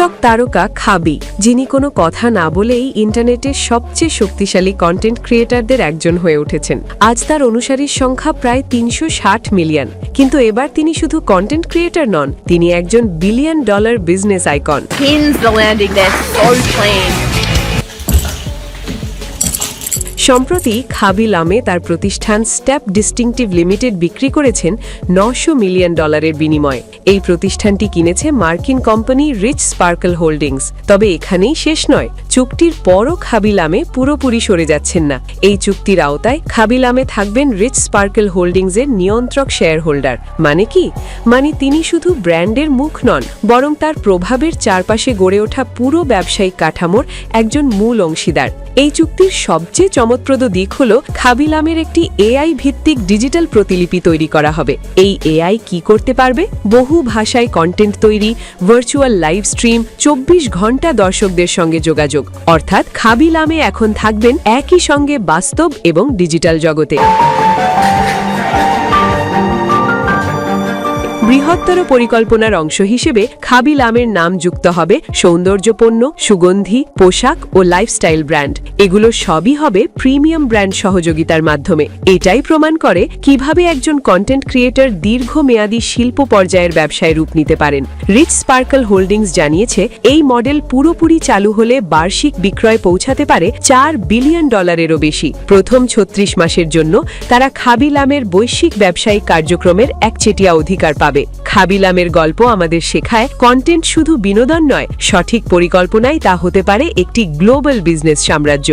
TikTok তারকা খাবি, যিনি কোনো কথা না বলেই ইন্টারনেটের সবচেয়ে শক্তিশালী কন্টেন্ট ক্রিয়েটারদের একজন হয়ে উঠেছেন। আজ তার অনুসারীর সংখ্যা প্রায় ৩৬০ মিলিয়ন। কিন্তু এবার তিনি শুধু কন্টেন্ট ক্রিয়েটার নন, তিনি একজন বিলিয়ন ডলার বিজনেস আইকন। সম্প্রতি খাবি লামে তার প্রতিষ্ঠান স্টেপ ডিস্টিংটিভ লিমিটেড বিক্রি করেছেন $900 মিলিয়ন বিনিময়ে। এই প্রতিষ্ঠানটি কিনেছে মার্কিন কোম্পানি রিচ স্পার্কল হোল্ডিংস। তবে এখানেই শেষ নয়, চুক্তির পরও খাবি লামে পুরোপুরি সরে যাচ্ছেন না। এই চুক্তির আওতায় খাবি লামে থাকবেন রিচ স্পার্কল হোল্ডিংসের নিয়ন্ত্রক শেয়ার হোল্ডার। মানে কি? মানে তিনি শুধু ব্র্যান্ডের মুখ নন, বরং তার প্রভাবের চারপাশে গড়ে ওঠা পুরো ব্যবসায়িক কাঠামোর একজন মূল অংশীদার। এই চুক্তির সবচেয়ে চমৎপ্রদ দিক হল খাবি লামের একটি এআই ভিত্তিক ডিজিটাল প্রতিলিপি তৈরি করা হবে। এই এআই কি করতে পারবে? বহু ভাষায় কন্টেন্ট তৈরি, ভার্চুয়াল লাইভ স্ট্রিম, ২৪ ঘন্টা দর্শকদের সঙ্গে যোগাযোগ। অর্থাৎ খাবি লামে এখন থাকবেন একই সঙ্গে বাস্তব এবং ডিজিটাল জগতে। বৃহত্তর পরিকল্পনার অংশ হিসেবে খাবি লামের নাম যুক্ত হবে সৌন্দর্যপণ্য, সুগন্ধি, পোশাক ও লাইফস্টাইল ব্র্যান্ড। এগুলো সবই হবে প্রিমিয়াম ব্র্যান্ড সহযোগিতার মাধ্যমে। এটাই প্রমাণ করে কিভাবে একজন কন্টেন্ট ক্রিয়েটর দীর্ঘমেয়াদী শিল্প পর্যায়ের ব্যবসায় রূপ নিতে পারেন। রিচ স্পার্কল হোল্ডিংস জানিয়েছে, এই মডেল পুরোপুরি চালু হলে বার্ষিক বিক্রয় পৌঁছাতে পারে $4 বিলিয়ন বেশি। প্রথম ৩৬ মাসের জন্য তারা খাবি লামের বৈশ্বিক ব্যবসায়িক কার্যক্রমের একচেটিয়া অধিকার পাবে। খাবি লামের গল্প আমাদের শেখায়, কন্টেন্ট শুধু বিনোদন নয়, সঠিক পরিকল্পনায় তা হতে পারে একটি গ্লোবাল বিজনেস সাম্রাজ্য।